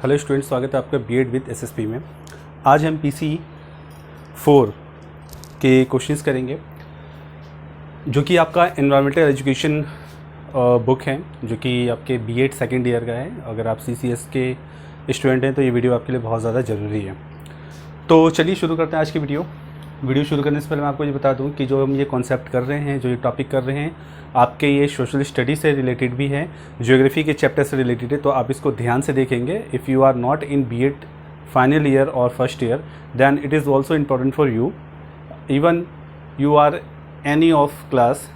Hello student, स्वागत है आपका बीएड विद एसएसपी में। आज हम पीसी 4 के क्वेश्चंस करेंगे जो कि आपका एनवायरमेंटल एजुकेशन बुक है, जो कि आपके बीएड सेकेंड ईयर का है। अगर आप सीसीएस के स्टूडेंट हैं तो ये वीडियो आपके लिए बहुत ज़्यादा ज़रूरी है। तो चलिए शुरू करते हैं आज की वीडियो शुरू करने से पहले मैं आपको ये बता दूं कि जो हम ये कॉन्सेप्ट कर रहे हैं, जो ये टॉपिक कर रहे हैं, आपके ये सोशल स्टडी से रिलेटेड भी है, ज्योग्राफी के चैप्टर से रिलेटेड है। तो आप इसको ध्यान से देखेंगे। If you are not in B Ed final year और first year, then it is also important for you. Even you are any of class,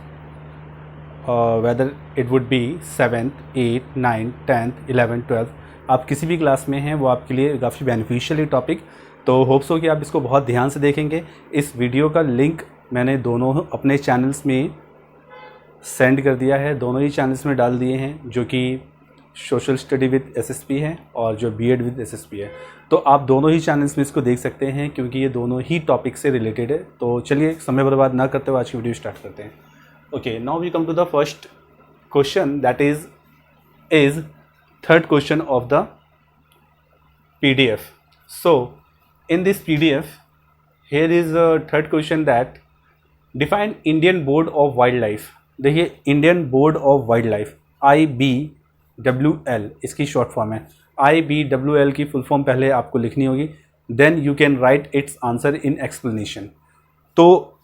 whether it would be 7th 8th 9th 10th 11th 12th, आप किसी भी class में हैं, वो आपके लिए काफ़ी बेनिफिशियल है टॉपिक। तो होप्स हो कि आप इसको बहुत ध्यान से देखेंगे। इस वीडियो का लिंक मैंने दोनों अपने चैनल्स में सेंड कर दिया है, दोनों ही चैनल्स में डाल दिए हैं, जो कि सोशल स्टडी विद एसएसपी है और जो बीएड विद एसएसपी है। तो आप दोनों ही चैनल्स में इसको देख सकते हैं, क्योंकि ये दोनों ही टॉपिक से रिलेटेड है। तो चलिए समय बर्बाद ना करते हुए आज की वीडियो स्टार्ट करते हैं। Okay, now we come to the first question, that is third question of the PDF. So in this PDF, here is a third question that define Indian Board of Wildlife. देखिए, Indian board of wildlife IBWL इसकी short form है। IBWL की full form पहले आपको लिखनी होगी, then you can write its answer in explanation. तो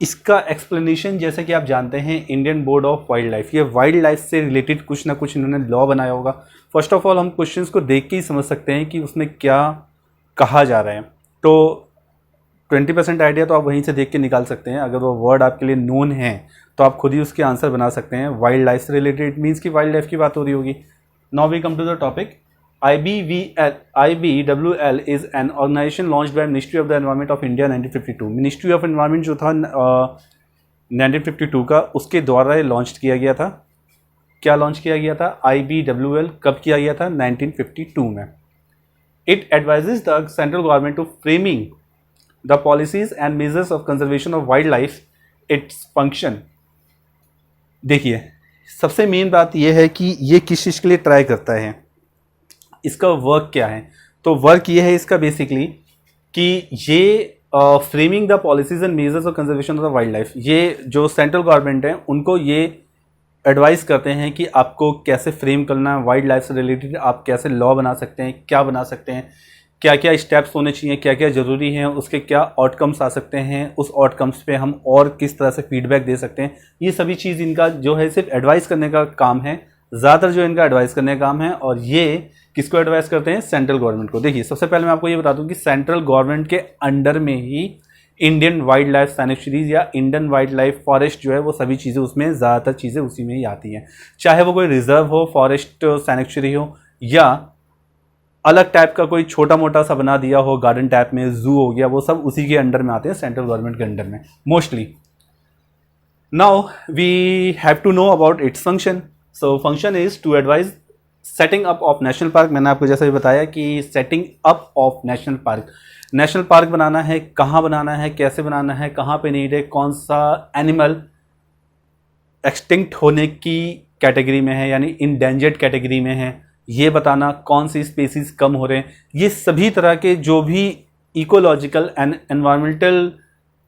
इसका एक्सप्लेनेशन, जैसे कि आप जानते हैं, Indian board of wildlife, ये वाइल्ड लाइफ से रिलेटेड कुछ ना कुछ इन्होंने लॉ बनाया होगा। फर्स्ट ऑफ ऑल हम क्वेश्चंस को देख के ही समझ सकते हैं कि उसमें क्या कहा जा रहा है। तो 20% आइडिया तो आप वहीं से देख के निकाल सकते हैं। अगर वो वर्ड आपके लिए नोन है तो आप खुद ही उसके आंसर बना सकते हैं। वाइल्ड लाइफ से रिलेटेड मीन्स कि वाइल्ड लाइफ की बात हो रही होगी। Now we come to the topic. IBWL is an organization launched by ministry of the environment of India 1952। Ministry of environment जो था 1952 का, उसके द्वारा लॉन्च किया गया था। क्या लॉन्च किया गया था? IBWL कब किया गया था? 1952 में। It advises the central government to framing the policies and measures of conservation of wildlife. Its function, देखिए, सबसे मेन बात यह है कि ये किस चीज़ के लिए ट्राई करता है, इसका वर्क क्या है। तो वर्क ये है इसका बेसिकली कि ये framing the policies and measures of conservation of the wildlife, ये जो सेंट्रल गवर्नमेंट है उनको ये एडवाइस करते हैं कि आपको कैसे फ्रेम करना है वाइल्ड लाइफ से रिलेटेड, आप कैसे लॉ बना सकते हैं, क्या बना सकते हैं, क्या क्या स्टेप्स होने चाहिए, क्या क्या ज़रूरी हैं, उसके क्या आउटकम्स आ सकते हैं, उस आउटकम्स पे हम और किस तरह से फीडबैक दे सकते हैं। ये सभी चीज़ इनका जो है सिर्फ एडवाइस करने का काम है, ज़्यादातर जो इनका एडवाइस करने का काम है। और ये किसको एडवाइस करते हैं? सेंट्रल गवर्नमेंट को। देखिए, सबसे पहले मैं आपको ये बता दूं कि सेंट्रल गवर्नमेंट के अंडर में ही इंडियन वाइल्ड लाइफ सैंक्चुरीज या इंडियन वाइल्ड लाइफ फॉरेस्ट जो है, वो सभी चीज़ें उसमें, ज़्यादातर चीज़ें उसी में ही आती हैं। चाहे वो कोई रिजर्व हो, फॉरेस्ट सैंक्चुरी हो, या अलग टाइप का कोई छोटा मोटा सा बना दिया हो, गार्डन टाइप में, जू हो गया, वो सब उसी के अंडर में आते हैं, सेंट्रल गवर्नमेंट के अंडर में mostly. Now we have to know about its function. So function is to advise setting up of national park. मैंने आपको जैसे भी बताया कि setting up of national park बनाना है, कहाँ बनाना है, कैसे बनाना है, कहाँ पे नीड है, कौन सा एनिमल एक्सटिंक्ट होने की कैटेगरी में है यानी इंडेंजर्ड कैटेगरी में है, ये बताना, कौन सी स्पीसीज कम हो रहे हैं, ये सभी तरह के जो भी इकोलॉजिकल एंड एनवायरमेंटल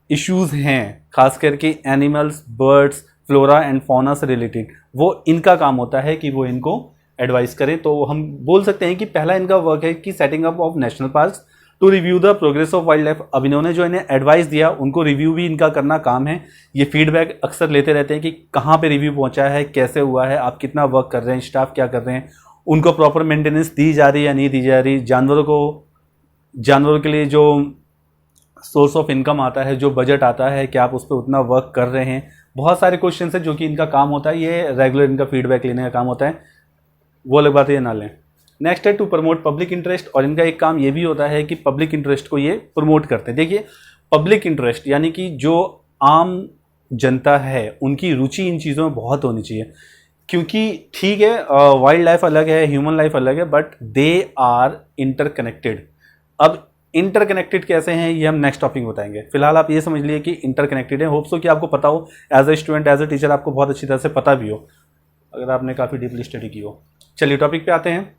इश्यूज हैं, खास करके animals, birds, flora and fauna से रिलेटेड, वो इनका काम होता है कि वो इनको एडवाइस करें। तो हम बोल सकते हैं कि पहला इनका वर्क है कि setting up of national parks to review the progress of wildlife. अब इन्होंने जो इन्हें एडवाइस दिया, उनको रिव्यू भी इनका करना काम है। ये फीडबैक अक्सर लेते रहते हैं कि कहाँ पे रिव्यू पहुंचा है, कैसे हुआ है, आप कितना वर्क कर रहे हैं, स्टाफ क्या कर रहे हैं, उनको प्रॉपर मेंटेनेंस दी जा रही है या नहीं दी जा रही, जानवरों के लिए जो सोर्स ऑफ इनकम आता है, जो बजट आता है, क्या आप उस पर उतना वर्क कर रहे हैं। बहुत सारे क्वेश्चन है जो कि इनका काम होता है, ये रेगुलर इनका फीडबैक लेने का काम होता है। वो अलग बात है, ये ना लें। नेक्स्ट है टू प्रमोट पब्लिक इंटरेस्ट, और इनका एक काम ये भी होता है कि पब्लिक इंटरेस्ट को ये प्रमोट करते हैं। देखिए, पब्लिक इंटरेस्ट यानी कि जो आम जनता है उनकी रुचि इन चीज़ों में बहुत होनी चाहिए, क्योंकि ठीक है वाइल्ड लाइफ अलग है, ह्यूमन लाइफ अलग है, बट दे आर इंटरकनेक्टेड। अब इंटरकनेक्टेड कैसे हैं ये हम नेक्स्ट टॉपिक बताएंगे। फिलहाल आप ये समझ लिए कि इंटरकनेक्टेड है। होप्स हो कि आपको पता हो, as a student, as a teacher आपको बहुत अच्छी तरह से पता भी हो, अगर आपने काफ़ी डीपली स्टडी की हो। चलिए टॉपिक पे आते हैं।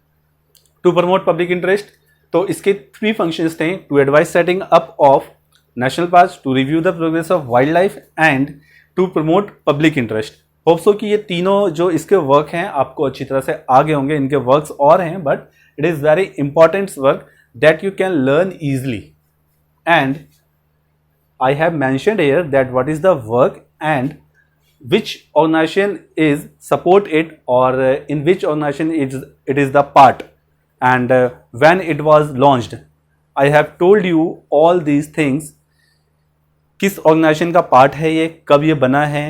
टू प्रमोट पब्लिक इंटरेस्ट, तो इसके 3 फंक्शंस थे, to advise setting up of national parks, to review the progress of wildlife and to promote public interest. Hope so कि ये तीनों जो इसके वर्क हैं आपको अच्छी तरह से आगे होंगे। इनके वर्क्स और हैं, but it is very important work that you can learn easily. And I have mentioned here that what is the work and which organization is support it, or in which organization it is the part, and when it was launched. I have told you all these things, किस organisation का part है ये, कब ये बना है,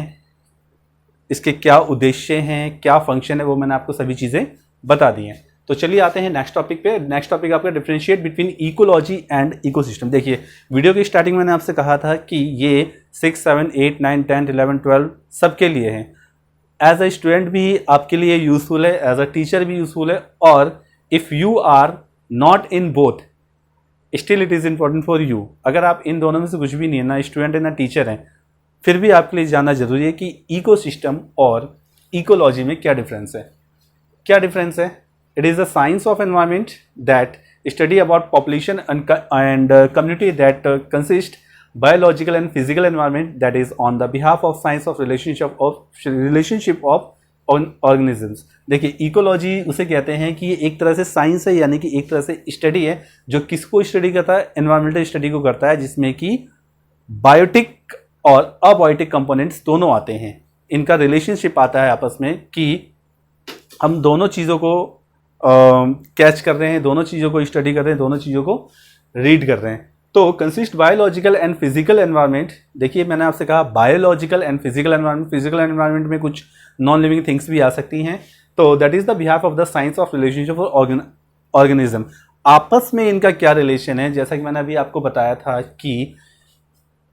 इसके क्या उद्देश्य हैं, क्या फंक्शन है, वो मैंने आपको सभी चीज़ें बता दी हैं। तो चलिए आते हैं नेक्स्ट टॉपिक पे। नेक्स्ट टॉपिक आपका differentiate between ecology and ecosystem. देखिए वीडियो की स्टार्टिंग में मैंने आपसे कहा था कि ये 6, 7, 8, 9, 10, 11, 12 सबके लिए है। एज अ स्टूडेंट भी आपके लिए यूजफुल है, एज अ टीचर भी यूजफुल है, और if you are not in both still it is important for you. अगर आप इन दोनों में से कुछ भी नहीं है, ना स्टूडेंट है ना टीचर है, फिर भी आपके लिए जानना जरूरी है कि इकोसिस्टम और इकोलॉजी में क्या डिफरेंस है। क्या डिफरेंस है? It is a science of environment that study about population and community that consist biological and physical environment that is on the behalf of science of relationship of organisms। देखिए ecology उसे कहते हैं कि ये एक तरह से साइंस है, यानी कि एक तरह से स्टडी है जो किसको स्टडी करता है, एनवायरमेंटल स्टडी को करता है, जिसमें कि बायोटिक और अबायोटिक कंपोनेंट्स दोनों आते हैं। इनका रिलेशनशिप आता है आपस में कि हम दोनों चीज़ों को कैच कर रहे हैं, दोनों चीज़ों को स्टडी कर रहे हैं, दोनों चीज़ों को रीड कर रहे हैं। तो consist biological and physical environment. देखिए मैंने आपसे कहा biological and physical environment. Physical environment में कुछ नॉन लिविंग थिंग्स भी आ सकती हैं। तो that is the behalf of the science of relationship of organism. आपस में इनका क्या रिलेशन है, जैसा कि मैंने अभी आपको बताया था कि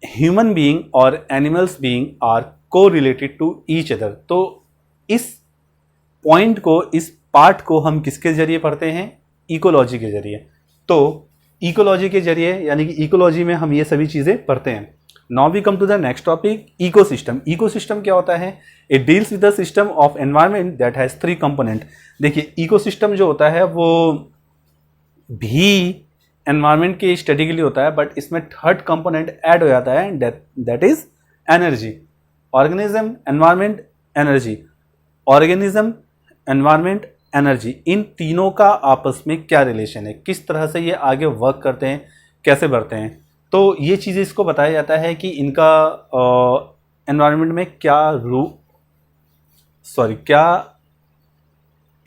ह्यूमन बीइंग और एनिमल्स बीइंग आर को रिलेटेड टू ईच अदर। तो इस पॉइंट को, इस पार्ट को हम किसके जरिए पढ़ते हैं? इकोलॉजी के जरिए। तो इकोलॉजी के जरिए यानी कि इकोलॉजी में हम ये सभी चीज़ें पढ़ते हैं। Now we come to the next topic, ecosystem. Ecosystem क्या होता है? It deals with the system of environment that has 3 component. देखिए इकोसिस्टम जो होता है वो भी एनवायरनमेंट की स्टडी के लिए होता है, बट इसमें 3rd कंपोनेंट ऐड हो जाता है, that is energy. Organism, environment, energy. Organism, environment, energy, इन तीनों का आपस में क्या रिलेशन है, किस तरह से ये आगे वर्क करते हैं, कैसे बढ़ते हैं। तो ये चीज़ें इसको बताया जाता है कि इनका एनवायरनमेंट में क्या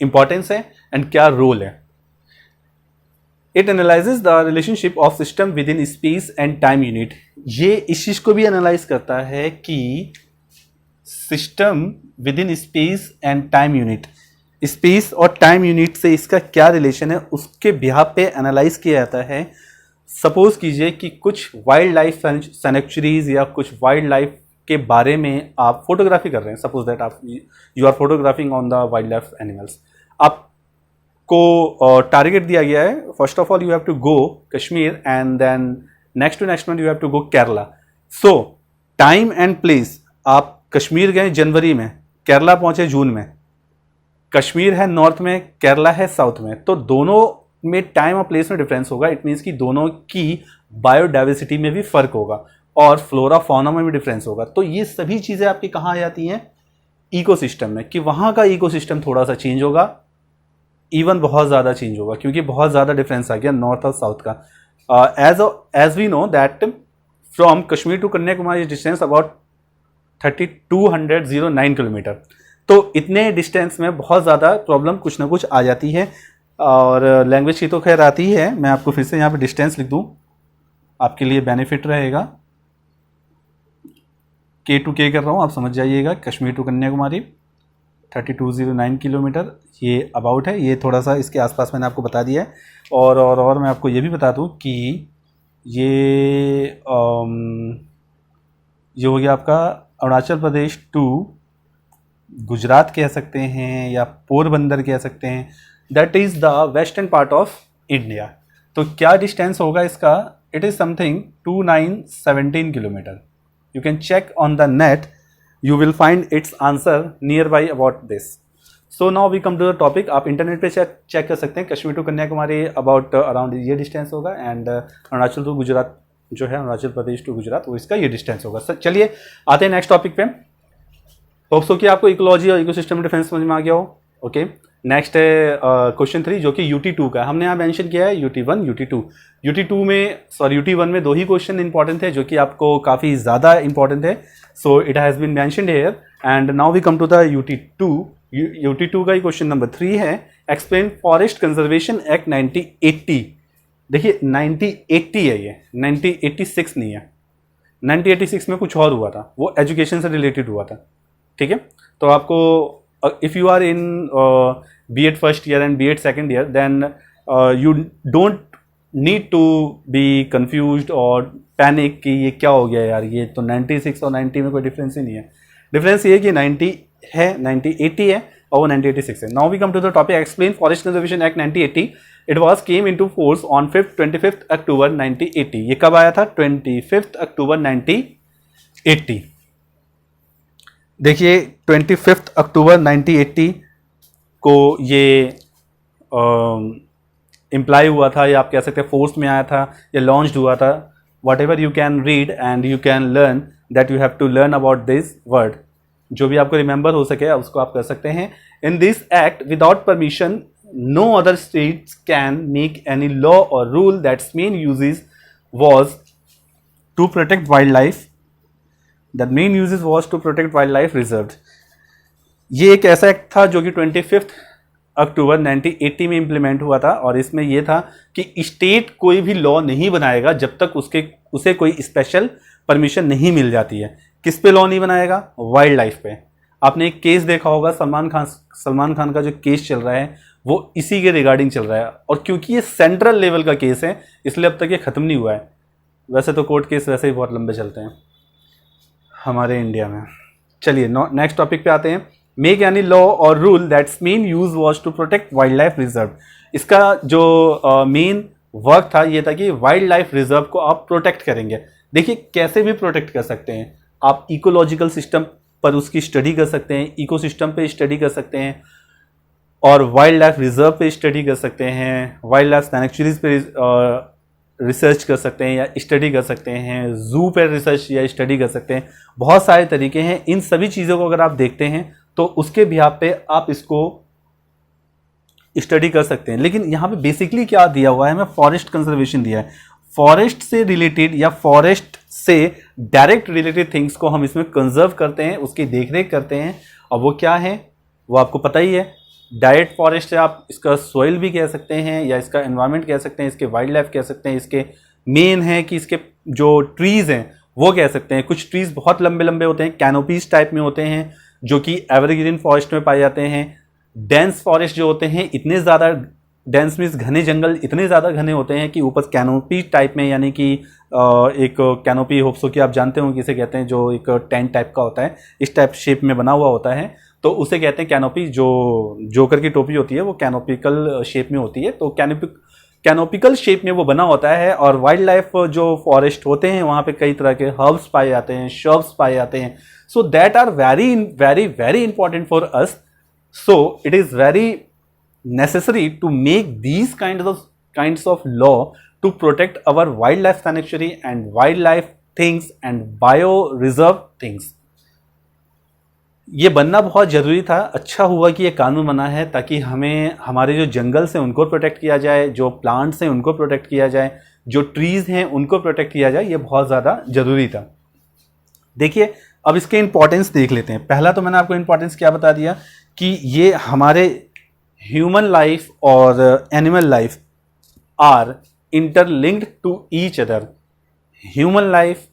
इंपॉर्टेंस है एंड क्या रोल है। It analyses the relationship of system with in space and time unit. ये इस चीज़ को भी एनालाइज करता है कि system with in space and time unit, space और टाइम यूनिट से इसका क्या रिलेशन है, उसके बिहाफ पे एनालाइज किया जाता है। सपोज कीजिए कि कुछ वाइल्ड लाइफ सैंक्चुरीज या कुछ वाइल्ड लाइफ के बारे में आप फोटोग्राफी कर रहे हैं। सपोज दैट आप you are photographing on the wildlife animals. आपको टारगेट दिया गया है, first of all you have to go Kashmir and then next month you have to go Kerala. So time and place, आप कश्मीर गए जनवरी में, केरला पहुंचे जून में। कश्मीर है नॉर्थ में, केरला है साउथ में, तो दोनों में टाइम और प्लेस में डिफरेंस होगा। इट मीन्स कि दोनों की बायोडाइवर्सिटी में भी फर्क होगा और फ्लोरा फौना में भी डिफरेंस होगा। तो ये सभी चीज़ें आपकी कहाँ आ जाती हैं? इकोसिस्टम में, कि वहाँ का इकोसिस्टम थोड़ा सा चेंज होगा, इवन बहुत ज़्यादा चेंज होगा, क्योंकि बहुत ज़्यादा डिफरेंस आ गया नॉर्थ और साउथ का। As we know that from Kashmir to Kanyakumari distance about 3209 kilometer. तो इतने डिस्टेंस में बहुत ज़्यादा प्रॉब्लम कुछ ना कुछ आ जाती है, और लैंग्वेज की तो खैर आती है। मैं आपको फिर से यहाँ पे डिस्टेंस लिख दूँ, आपके लिए बेनिफिट रहेगा। K टू K कर रहा हूँ, आप समझ जाइएगा। कश्मीर टू कन्याकुमारी 3209 किलोमीटर ये अबाउट है। ये थोड़ा सा इसके आसपास मैंने आपको बता दिया है। और मैं आपको ये भी बता दूँ कि ये हो गया आपका अरुणाचल प्रदेश टू गुजरात कह सकते हैं या पोरबंदर कह सकते हैं। That is the western part of India. तो क्या डिस्टेंस होगा इसका? It is something 2917 kilometer. You can check on the net, you will find its answer nearby about this। So now we come to the topic. आप internet पे check कर सकते हैं. Kashmir to Kanyakumari about around ये distance होगा, and Arunachal to Gujarat जो है, Arunachal Pradesh to Gujarat, वो इसका ये डिस्टेंस होगा. सर चलिए आते हैं नेक्स्ट टॉपिक पे. होप सो कि आपको इकोलॉजी और इकोसिस्टम डिफेंस समझ में आ गया हो. ओके, नेक्स्ट है क्वेश्चन 3 जो कि UT2 का. हमने यहाँ मेंशन किया है UT1 UT2. UT2 में UT1 में 2 ही क्वेश्चन इंपॉर्टेंट है जो कि आपको काफ़ी ज़्यादा इंपॉर्टेंट है. So it has been mentioned here, and now we come to the UT2. UT2 का ही क्वेश्चन नंबर 3 है. Explain forest conservation act 1980. देखिए 1980 है, ये 1986 नहीं है. 1986 में कुछ और हुआ था, वो एजुकेशन से रिलेटेड हुआ था. ठीक है, तो आपको if you are in B.Ed first year and B.Ed second year, then you don't need to be confused और पैनिक कि ये क्या हो गया यार, ये तो 96 और 90 में कोई डिफरेंस ही नहीं है. डिफरेंस ये है कि 90 है, 1980 है और वो 1986 है. Now we come to the topic. Explain forest conservation act 1980. It was came into force on 25th October 1980. ये कब आया था? 25th October 1980. देखिए 25th अक्टूबर 1980 को ये इम्प्लाई हुआ था, या आप कह सकते हैं फोर्स में आया था, या लॉन्च हुआ था. Whatever you can read and you can learn that you have to learn about this word. जो भी आपको रिमेंबर हो सके उसको आप कर सकते हैं. In this act without permission no other states can make any law or rule that's main uses was to protect wildlife. The main uses was to protect wildlife reserved. ये एक ऐसा एक्ट था जो कि 25th अक्टूबर 1980 में implement हुआ था, और इसमें यह था कि स्टेट कोई भी लॉ नहीं बनाएगा जब तक उसे कोई स्पेशल परमिशन नहीं मिल जाती है. किस पे लॉ नहीं बनाएगा? वाइल्ड लाइफ पे. आपने एक केस देखा होगा, सलमान खान का जो केस चल रहा है वो इसी के रिगार्डिंग चल रहा है, और क्योंकि ये सेंट्रल लेवल का केस है इसलिए अब तक ये ख़त्म नहीं हुआ है. वैसे तो कोर्ट केस वैसे ही बहुत लंबे चलते हैं हमारे इंडिया में. चलिए नेक्स्ट टॉपिक पे आते हैं. मेक एनी लॉ और rule that's main use was to protect wildlife reserve. इसका जो मेन वर्क था ये था कि वाइल्ड लाइफ रिजर्व को आप प्रोटेक्ट करेंगे. देखिए कैसे भी प्रोटेक्ट कर सकते हैं आप. इकोलॉजिकल सिस्टम पर उसकी स्टडी कर सकते हैं, इकोसिस्टम पे स्टडी कर सकते हैं, और वाइल्ड लाइफ रिजर्व पे स्टडी कर सकते हैं, वाइल्ड लाइफ सैंक्चुरीज पे रिसर्च कर सकते हैं या स्टडी कर सकते हैं, जू पे रिसर्च या स्टडी कर सकते हैं. बहुत सारे तरीके हैं. इन सभी चीज़ों को अगर आप देखते हैं तो उसके बिहाफ पे आप इसको स्टडी कर सकते हैं. लेकिन यहाँ पे बेसिकली क्या दिया हुआ है, हमें फॉरेस्ट कंजर्वेशन दिया है. फॉरेस्ट से रिलेटेड या फॉरेस्ट से डायरेक्ट रिलेटेड थिंग्स को हम इसमें कंजर्व करते हैं, उसकी देखरेख करते हैं. और वो क्या है वो आपको पता ही है. डायरेक्ट फॉरेस्ट है, आप इसका सोइल भी कह सकते हैं, या इसका एनवायरनमेंट कह सकते हैं, इसके वाइल्ड लाइफ कह सकते हैं, इसके मेन है कि इसके जो ट्रीज़ हैं वो कह सकते हैं. कुछ ट्रीज़ बहुत लंबे लंबे होते हैं, कैनोपीज टाइप में होते हैं, जो कि एवरग्रीन फॉरेस्ट में पाए जाते हैं. डेंस फॉरेस्ट जो होते हैं इतने ज़्यादा डेंस मीन्स घने जंगल इतने ज़्यादा घने होते हैं कि ऊपर कैनोपी टाइप में, यानी कि एक कैनोपी होप्सो कि आप जानते हो किसे कहते हैं, जो एक टेंट टाइप का होता है, इस टाइप शेप में बना हुआ होता है, तो उसे कहते हैं कैनोपी. जो जोकर की टोपी होती है वो कैनोपिकल शेप में होती है, तो कैनोपिकल शेप में वो बना होता है. और वाइल्ड लाइफ जो फॉरेस्ट होते हैं वहाँ पे कई तरह के हर्ब्स पाए जाते हैं, श्रब्स पाए जाते हैं. So that are very very very important for us. So it is very necessary to make these kinds of law to protect our wildlife sanctuary and wildlife things and bio reserve things. ये बनना बहुत ज़रूरी था. अच्छा हुआ कि ये कानून बना है ताकि हमें हमारे जो जंगल से उनको प्रोटेक्ट किया जाए, जो प्लांट्स हैं उनको प्रोटेक्ट किया जाए, जो ट्रीज़ हैं उनको प्रोटेक्ट किया जाए. ये बहुत ज़्यादा ज़रूरी था. देखिए अब इसके इंपॉर्टेंस देख लेते हैं. पहला तो मैंने आपको इंपॉर्टेंस क्या बता दिया कि ये हमारे ह्यूमन लाइफ और animal life are interlinked to each other. Human life,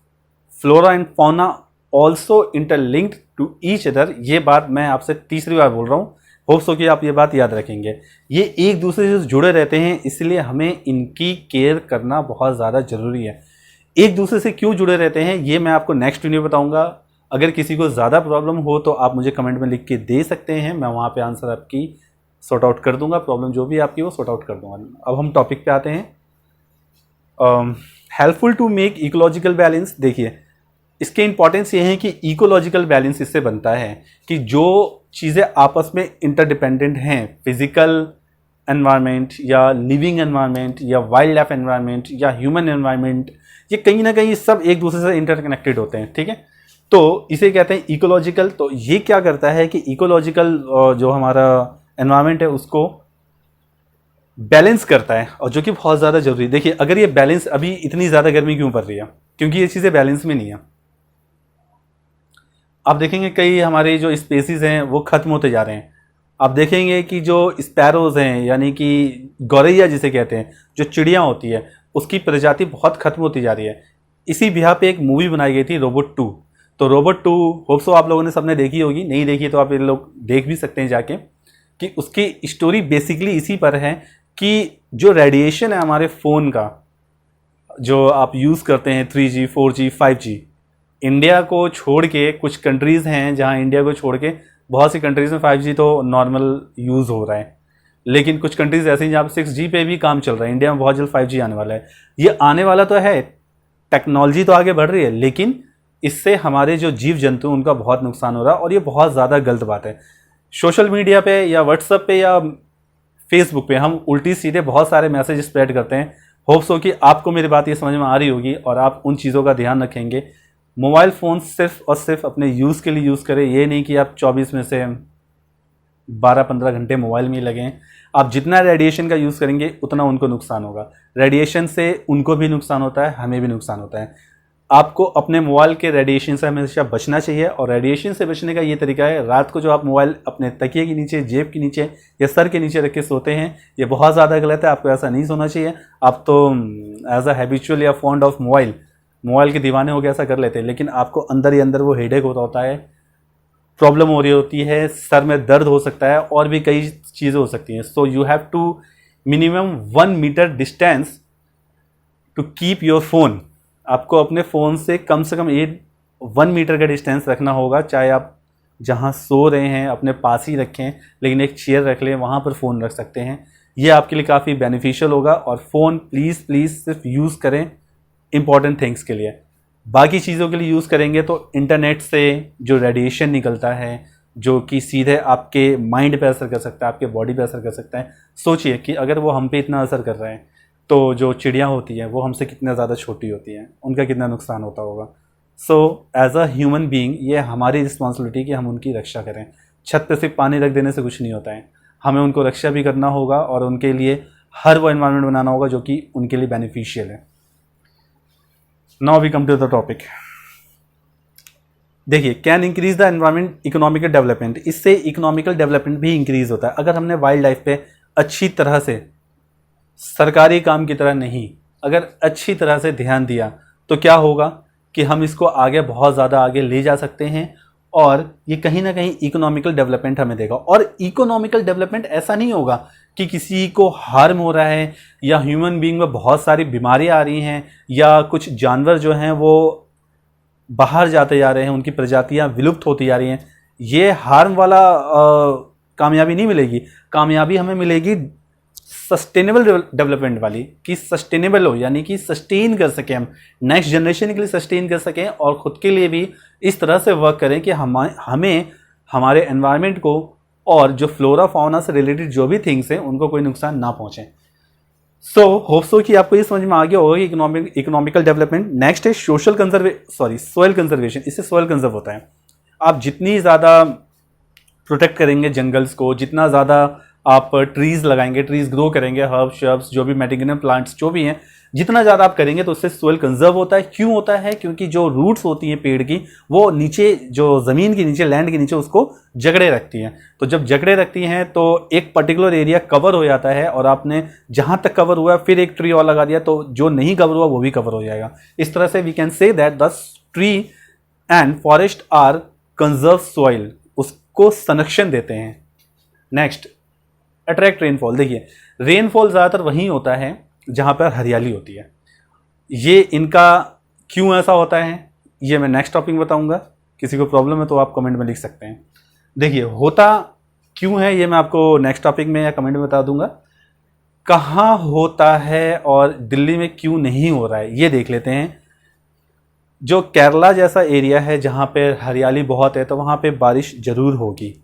flora and fauna also interlinked to each other. ये बात मैं आपसे तीसरी बार बोल रहा हूँ, होप्स हो कि आप ये बात याद रखेंगे. ये एक दूसरे से जुड़े रहते हैं, इसलिए हमें इनकी केयर करना बहुत ज़्यादा ज़रूरी है. एक दूसरे से क्यों जुड़े रहते हैं ये मैं आपको नेक्स्ट वीडियो बताऊँगा. अगर किसी को ज़्यादा प्रॉब्लम हो तो आप मुझे कमेंट में लिख के दे सकते हैं, मैं वहाँ पर आंसर आपकी सॉर्ट आउट कर दूंगा. प्रॉब्लम जो भी आपकी वो सॉर्ट आउट कर दूंगा. अब हम टॉपिक पे आते हैं. Helpful to make ecological balance. देखिए इसके इंपॉर्टेंस ये है कि इकोलॉजिकल बैलेंस इससे बनता है कि जो चीज़ें आपस में इंटरडिपेंडेंट हैं, फिजिकल एनवायरनमेंट या लिविंग एनवायरनमेंट या वाइल्ड लाइफ एनवायरनमेंट या ह्यूमन एनवायरनमेंट, ये कहीं ना कहीं सब एक दूसरे से इंटरकनेक्टेड होते हैं, ठीक है। तो इसे कहते हैं इकोलॉजिकल। तो ये क्या करता है कि इकोलॉजिकल जो हमारा एनवायरनमेंट है उसको बैलेंस करता है, और जो कि बहुत ज़्यादा जरूरी है। देखिए अगर ये बैलेंस, अभी इतनी ज़्यादा गर्मी क्यों पड़ रही है, क्योंकि ये चीज़ें बैलेंस में नहीं है। आप देखेंगे कई हमारे जो स्पेसीज हैं वो खत्म होते जा रहे हैं। आप देखेंगे कि जो स्पैरोज हैं, यानी कि गौरैया जिसे कहते हैं, जो चिड़िया होती है, उसकी प्रजाति बहुत खत्म होती जा रही है। इसी बिहार पे एक मूवी बनाई गई थी रोबोट 2। तो रोबोट 2 होप सो आप लोगों ने सबने देखी होगी, नहीं देखी तो आप ये लोग देख भी सकते हैं जाके, कि उसकी स्टोरी बेसिकली इसी पर है कि जो रेडिएशन है हमारे फ़ोन का, जो आप यूज़ करते हैं 3G 4G 5G, इंडिया को छोड़ के कुछ कंट्रीज़ हैं जहां इंडिया को छोड़ के बहुत सी कंट्रीज़ में 5G तो नॉर्मल यूज़ हो रहा है, लेकिन कुछ कंट्रीज़ ऐसी हैं जहाँ पर 6G पे भी काम चल रहा है। इंडिया में बहुत जल्द 5G आने वाला है। ये आने वाला तो है, टेक्नोलॉजी तो आगे बढ़ रही है, लेकिन इससे हमारे जो जीव जंतु उनका बहुत नुकसान हो रहा है, और ये बहुत ज़्यादा गलत बात है। सोशल मीडिया पे या व्हाट्सएप पे या फेसबुक पे हम उल्टी सीधे बहुत सारे मैसेज स्प्रेड करते हैं। होप्स हो कि आपको मेरी बात ये समझ में आ रही होगी और आप उन चीज़ों का ध्यान रखेंगे। मोबाइल फ़ोन सिर्फ और सिर्फ अपने यूज़ के लिए यूज़ करें, ये नहीं कि आप 24 में से 12-15 घंटे मोबाइल में ही लगें। आप जितना रेडिएशन का यूज़ करेंगे उतना उनको नुकसान होगा। रेडिएशन से उनको भी नुकसान होता है, हमें भी नुकसान होता है। आपको अपने मोबाइल के रेडिएशन से हमेशा बचना चाहिए, और रेडिएशन से बचने का ये तरीका है, रात को जो आप मोबाइल अपने तकिए के नीचे, जेब के नीचे या सर के नीचे रख के सोते हैं, ये बहुत ज़्यादा गलत है। आपको ऐसा नहीं सोना चाहिए। आप तो एज अ हैबिचुअल या फॉन्ड ऑफ मोबाइल के दीवाने हो गए ऐसा कर लेते हैं, लेकिन आपको अंदर ही अंदर वो हेडेक होता है, प्रॉब्लम हो रही होती है, सर में दर्द हो सकता है, और भी कई चीज़ें हो सकती हैं। So you have to minimum 1 meter distance to keep your phone. आपको अपने फ़ोन से कम 1 मीटर का डिस्टेंस रखना होगा। चाहे आप जहाँ सो रहे हैं अपने पास ही रखें, लेकिन एक चेयर रख लें, वहाँ पर फ़ोन रख सकते हैं। ये आपके लिए काफ़ी बेनिफिशियल होगा। और फ़ोन प्लीज़ सिर्फ यूज़ करें इंपॉर्टेंट थिंग्स के लिए। बाकी चीज़ों के लिए यूज़ करेंगे तो इंटरनेट से जो रेडिएशन निकलता है, जो कि सीधे आपके माइंड पे असर कर सकता है, आपके बॉडी पे असर कर सकता है। सोचिए कि अगर वो हम पे इतना असर कर रहे हैं, तो जो चिड़िया होती हैं वो हमसे कितना ज़्यादा छोटी होती हैं, उनका कितना नुकसान होता होगा। So as a human being ये हमारी रिस्पॉन्सिबिलिटी कि हम उनकी रक्षा करें। छत पे सिर्फ पानी रख देने से कुछ नहीं होता है, हमें उनको रक्षा भी करना होगा, और उनके लिए हर वो एनवायरनमेंट बनाना होगा जो कि उनके लिए बेनिफिशियल है। Now we come to the topic. देखिए, can increase the environment economical development. इससे इकोनॉमिकल डेवलपमेंट भी इंक्रीज होता है। अगर हमने वाइल्ड लाइफ पे अच्छी तरह से, सरकारी काम की तरह नहीं, अगर अच्छी तरह से ध्यान दिया तो क्या होगा कि हम इसको आगे बहुत ज़्यादा आगे ले जा सकते हैं, और ये कहीं ना कहीं इकोनॉमिकल डेवलपमेंट हमें देगा। और इकोनॉमिकल डेवलपमेंट ऐसा नहीं होगा कि किसी को हार्म हो रहा है, या ह्यूमन बीइंग में बहुत सारी बीमारियां आ रही हैं, या कुछ जानवर जो हैं वो बाहर जाते जा रहे हैं, उनकी प्रजातियां विलुप्त होती जा रही हैं। ये हार्म वाला कामयाबी नहीं मिलेगी। कामयाबी हमें मिलेगी सस्टेनेबल डेवलपमेंट वाली, कि सस्टेनेबल हो, यानी कि सस्टेन कर सकें, हम नेक्स्ट जनरेशन के लिए सस्टेन कर सकें, और ख़ुद के लिए भी इस तरह से वर्क करें कि हमें हमारे एनवायरनमेंट को और जो फ्लोरा फाउना से रिलेटेड जो भी थिंग्स हैं उनको कोई नुकसान ना पहुँचे। सो होप सो कि आपको ये समझ में आ गया होगा कि इकोनॉमिकल डेवलपमेंट। नेक्स्ट है सोयल कंजर्वेशन। इससे सोयल कंजर्व होता है। आप जितनी ज़्यादा प्रोटेक्ट करेंगे जंगल्स को, जितना ज़्यादा आप ट्रीज़ लगाएंगे, ट्रीज़ ग्रो करेंगे, हर्ब्स शर्ब्स जो भी मेडिसिनल प्लांट्स जो भी हैं, जितना ज़्यादा आप करेंगे तो उससे सोयल कंजर्व होता है। क्यों होता है? क्योंकि जो रूट्स होती हैं पेड़ की, वो नीचे, जो ज़मीन के नीचे, लैंड के नीचे उसको जकड़े रखती हैं। तो जब जकड़े रखती हैं तो एक पर्टिकुलर एरिया कवर हो जाता है, और आपने जहाँ तक कवर हुआ फिर एक ट्री और लगा दिया तो जो नहीं कवर हुआ वो भी कवर हो जाएगा। इस तरह से we can say that the tree and forest are conserve soil, उसको संरक्षण देते हैं। Next, attract rainfall. देखिए, रेनफॉल ज़्यादातर वहीं होता है जहाँ पर हरियाली होती है। ये इनका क्यों ऐसा होता है ये मैं नेक्स्ट टॉपिक में बताऊंगा। किसी को प्रॉब्लम है तो आप कमेंट में लिख सकते हैं। देखिए, होता क्यों है ये मैं आपको नेक्स्ट टॉपिक में या कमेंट में बता दूंगा। कहाँ होता है और दिल्ली में क्यों नहीं हो रहा है ये देख लेते हैं। जो केरला जैसा एरिया है जहाँ पे हरियाली बहुत है, तो वहाँ पे बारिश ज़रूर होगी।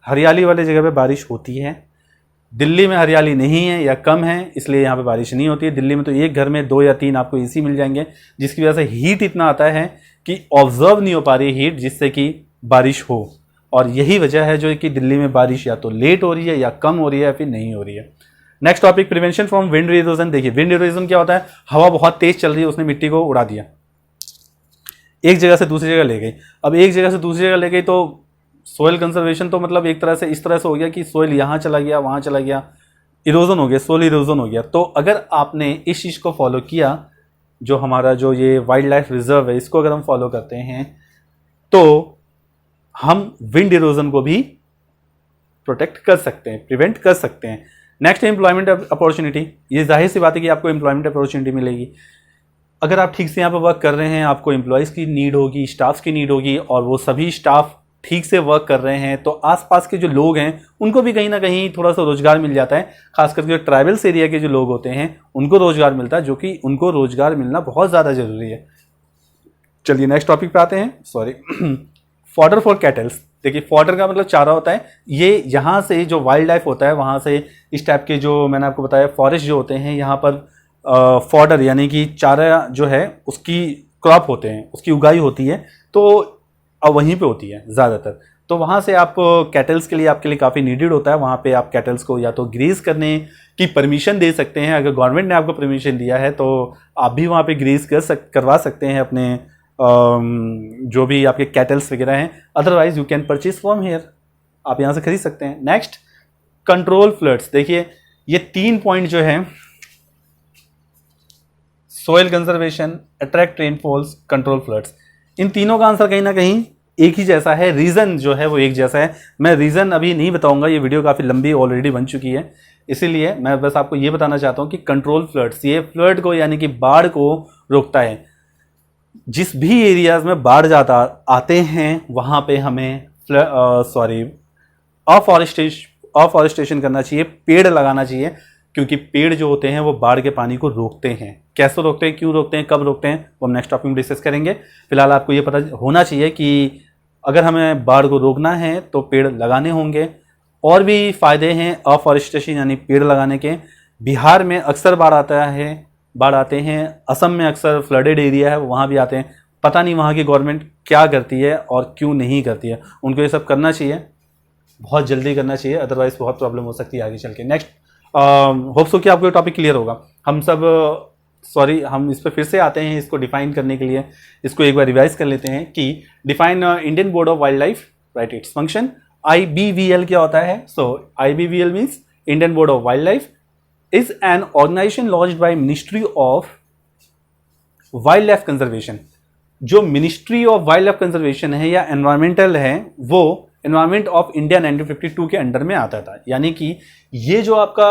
हरियाली वाले जगह पे बारिश होती है। दिल्ली में हरियाली नहीं है या कम है, इसलिए यहाँ पे बारिश नहीं होती है। दिल्ली में तो एक घर में 2 या 3 आपको एसी मिल जाएंगे, जिसकी वजह से हीट इतना आता है कि ऑब्जर्व नहीं हो पा रही हीट, जिससे कि बारिश हो। और यही वजह है जो कि दिल्ली में बारिश या तो लेट हो रही है या कम हो रही है या फिर नहीं हो रही है। Next topic, prevention from wind erosion. देखिए विंड इरोजन क्या होता है, हवा बहुत तेज चल रही है, उसने मिट्टी को उड़ा दिया, एक जगह से दूसरी जगह ले गई। अब एक जगह से दूसरी जगह ले गई तो सोयल कंजर्वेशन तो मतलब एक तरह से इस तरह से हो गया कि सोयल यहाँ चला गया, वहाँ चला गया, इरोजन हो गया, सोयल इरोजन हो गया। तो अगर आपने इस चीज़ को फॉलो किया, जो हमारा जो ये वाइल्ड लाइफ रिजर्व है, इसको अगर हम फॉलो करते हैं तो हम विंड इरोजन को भी प्रोटेक्ट कर सकते हैं, प्रिवेंट कर सकते हैं। नेक्स्ट है एम्प्लॉयमेंट अपॉर्चुनिटी। ये जाहिर सी बात है कि आपको एम्प्लॉयमेंट अपॉर्चुनिटी मिलेगी अगर आप ठीक से यहाँ पर वर्क कर रहे हैं। आपको एम्प्लॉयज़ की नीड होगी, स्टाफ की नीड होगी, और वो सभी स्टाफ ठीक से वर्क कर रहे हैं तो आसपास के जो लोग हैं उनको भी कहीं ना कहीं थोड़ा सा रोजगार मिल जाता है। खास करके जो ट्राइबल्स एरिया के जो लोग होते हैं उनको रोजगार मिलता है, जो कि उनको रोजगार मिलना बहुत ज़्यादा ज़रूरी है। चलिए नेक्स्ट टॉपिक पे आते हैं। Fodder for kettles. देखिए फॉडर का मतलब चारा होता है। ये यहाँ से जो वाइल्ड लाइफ होता है वहाँ से इस टाइप के जो मैंने आपको बताया फॉरेस्ट जो होते हैं, यहाँ पर फॉडर यानी कि चारा जो है उसकी क्रॉप होते हैं, उसकी उगाई होती है, तो अब वहीं पे होती है ज़्यादातर। तो वहाँ से आप कैटल्स के लिए आपके लिए काफ़ी नीडेड होता है। वहाँ पे आप कैटल्स को या तो ग्रेज करने की परमिशन दे सकते हैं, अगर गवर्नमेंट ने आपको परमिशन दिया है तो आप भी वहाँ पे ग्रेज करवा सकते हैं अपने जो भी आपके कैटल्स वगैरह हैं। Otherwise you can purchase from here, आप यहाँ से खरीद सकते हैं। Next, control floods. देखिए ये 3 पॉइंट जो है, soil conservation, attract rainfalls, control floods, इन तीनों का आंसर कहीं ना कहीं एक ही जैसा है। रीज़न जो है वो एक जैसा है। मैं रीज़न अभी नहीं बताऊंगा, ये वीडियो काफ़ी लंबी ऑलरेडी बन चुकी है, इसीलिए मैं बस आपको ये बताना चाहता हूँ कि कंट्रोल फ्लड्स, ये फ्लड को यानी कि बाढ़ को रोकता है। जिस भी एरियाज में बाढ़ जाता आते हैं वहाँ पे हमें अफॉरेस्टेशन करना चाहिए, पेड़ लगाना चाहिए, क्योंकि पेड़ जो होते हैं वो बाढ़ के पानी को रोकते हैं। कैसे रोकते हैं, क्यों रोकते हैं, कब रोकते हैं, वो हम नेक्स्ट टॉपिक में डिस्कस करेंगे। फिलहाल आपको ये पता होना चाहिए कि अगर हमें बाढ़ को रोकना है तो पेड़ लगाने होंगे। और भी फ़ायदे हैं अफॉरेस्टेशन यानी पेड़ लगाने के। बिहार में अक्सर बाढ़ आते हैं, असम में अक्सर फ्लडेड एरिया है वहाँ भी आते हैं। पता नहीं वहाँ की गवर्नमेंट क्या करती है और क्यों नहीं करती है। उनको ये सब करना चाहिए, बहुत जल्दी करना चाहिए, अदरवाइज बहुत प्रॉब्लम हो सकती है आगे चल के। नेक्स्ट, होप सो कि आपको ये टॉपिक क्लियर होगा। हम इस पर फिर से आते हैं इसको डिफाइन करने के लिए। इसको एक बार रिवाइज कर लेते हैं कि define Indian board of wild life, right, its function. IBVL क्या होता है? सो IBVL means Indian board of wild life is an organization launched by Ministry of Wildlife Conservation। जो ministry of wild life conservation है या environmental है, वो environment of India 1952 के under में आता था। यानी कि ये जो आपका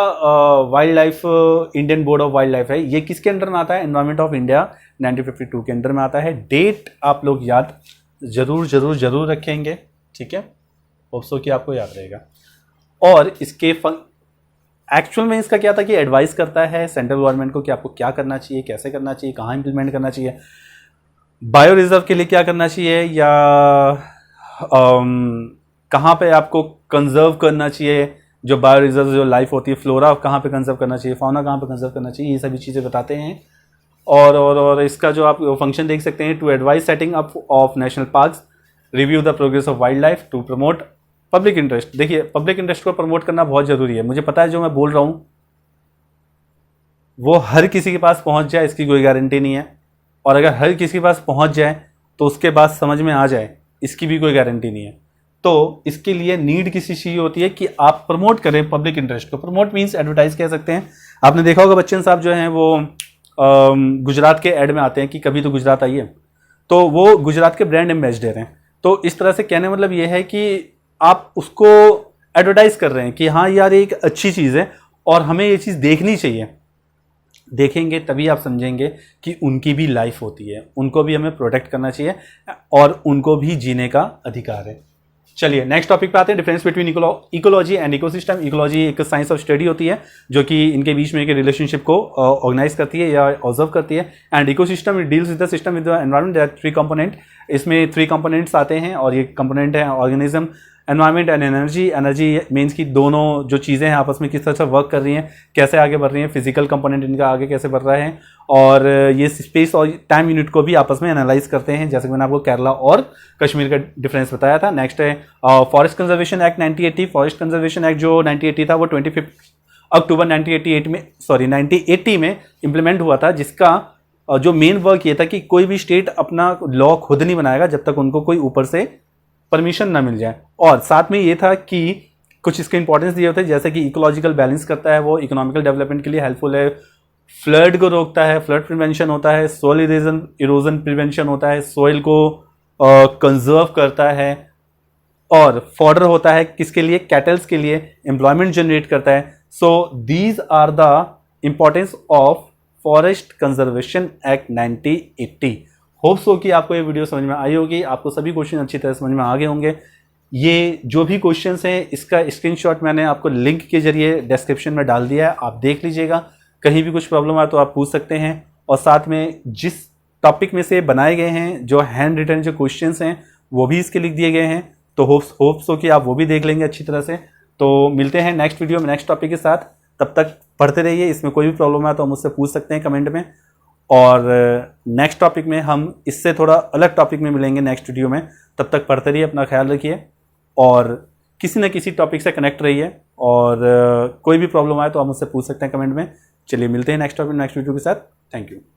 wild life Indian board of wild life है, ये किसके अंडर में आता है? एनवायरमेंट ऑफ इंडिया 1952 के अंडर में आता है। डेट आप लोग याद जरूर रखेंगे, ठीक है, होप सो कि आपको याद रहेगा। और इसके एक्चुअल में इसका क्या था कि एडवाइस करता है सेंट्रल गवर्नमेंट को कि आपको क्या करना चाहिए, कैसे करना चाहिए, कहाँ इंप्लीमेंट करना चाहिए, बायो रिजर्व के लिए क्या करना चाहिए, या कहाँ पे आपको कंजर्व करना चाहिए, जो बायो रिजर्व जो लाइफ होती है, फ्लोरा कहाँ पे कंजर्व करना चाहिए, फाउना कहाँ पे कंजर्व करना चाहिए, ये सभी चीज़ें बताते हैं। और इसका जो आप फंक्शन देख सकते हैं, to advise setting up of national parks, review the progress of wildlife, to promote public interest. देखिए पब्लिक इंटरेस्ट को प्रमोट करना बहुत जरूरी है। मुझे पता है जो मैं बोल रहा हूं वो हर किसी के पास पहुंच जाए इसकी कोई गारंटी नहीं है, और अगर हर किसी के पास पहुंच जाए तो उसके बाद समझ में आ जाए इसकी भी कोई गारंटी नहीं है। तो इसके लिए नीड किसी चीज़ होती है कि आप प्रमोट करें पब्लिक इंटरेस्ट को। प्रमोट मीन्स एडवर्टाइज कह सकते हैं। आपने देखा होगा बच्चन साहब जो हैं वो गुजरात के एड में आते हैं कि कभी तो गुजरात आइए, तो वो गुजरात के ब्रांड एम्बेसडर हैं। तो इस तरह से कहने मतलब ये है कि आप उसको एडवर्टाइज कर रहे हैं कि हाँ यार एक अच्छी चीज़ है और हमें ये चीज़ देखनी चाहिए। देखेंगे तभी आप समझेंगे कि उनकी भी लाइफ होती है, उनको भी हमें प्रोटेक्ट करना चाहिए और उनको भी जीने का अधिकार है। चलिए नेक्स्ट टॉपिक पे आते हैं, difference between ecology and ecosystem. Ecology एक साइंस ऑफ स्टडी होती है जो कि इनके बीच में एक रिलेशनशिप को ऑर्गेनाइज करती है या ऑब्जर्व करती है। And ecosystem deals with the system with the environment. There are 3 component. इसमें 3 कंपोनेंट्स आते हैं और ये कंपोनेंट है organism, environment and energy, energy means कि दोनों जो चीज़ें हैं आपस में किस तरह से वर्क कर रही हैं, कैसे आगे बढ़ रही हैं, फिजिकल कंपोनेंट इनका आगे कैसे बढ़ रहा है, और ये स्पेस और टाइम यूनिट को भी आपस में एनालाइज करते हैं, जैसे कि मैंने आपको केरला और कश्मीर का डिफरेंस बताया था। नेक्स्ट है forest conservation act 1980। Forest conservation act जो 1980 था वो 25 अक्टूबर 1980 में इम्प्लीमेंट हुआ था, जिसका जो मेन वर्क ये था कि कोई भी स्टेट अपना लॉ खुद नहीं बनाएगा जब तक उनको कोई ऊपर से परमिशन ना मिल जाए। और साथ में ये था कि कुछ इसके इंपॉर्टेंस दिए होते हैं, जैसे कि इकोलॉजिकल बैलेंस करता है, वो इकोनॉमिकल डेवलपमेंट के लिए हेल्पफुल है, फ्लड को रोकता है, फ्लड प्रिवेंशन होता है, सोइल इरोजन प्रिवेंशन होता है, सोइल को कंजर्व करता है, और फॉडर होता है किसके लिए, कैटल्स के लिए, एम्प्लॉयमेंट जनरेट करता है। So these are the importance of forest conservation act 1980। Hope so कि आपको ये वीडियो समझ में आई होगी, आपको सभी क्वेश्चन अच्छी तरह समझ में आ गए होंगे। ये जो भी क्वेश्चंस हैं इसका स्क्रीनशॉट मैंने आपको लिंक के जरिए डिस्क्रिप्शन में डाल दिया है, आप देख लीजिएगा। कहीं भी कुछ प्रॉब्लम आए तो आप पूछ सकते हैं, और साथ में जिस टॉपिक में से बनाए गए हैं जो हैंड रिटन जो क्वेश्चंस हैं वो भी इसके लिख दिए गए हैं, तो होप सो कि आप वो भी देख लेंगे अच्छी तरह से। तो मिलते हैं नेक्स्ट वीडियो में नेक्स्ट टॉपिक के साथ, तब तक पढ़ते रहिए। इसमें कोई भी प्रॉब्लम है तो मुझसे पूछ सकते हैं कमेंट में, और नेक्स्ट टॉपिक में हम इससे थोड़ा अलग टॉपिक में मिलेंगे नेक्स्ट वीडियो में। तब तक पढ़ते रहिए, अपना ख्याल रखिए, और किसी न किसी टॉपिक से कनेक्ट रहिए, और कोई भी प्रॉब्लम आए तो आप मुझसे पूछ सकते हैं कमेंट में। चलिए मिलते हैं नेक्स्ट टॉपिक नेक्स्ट वीडियो के साथ। Thank you.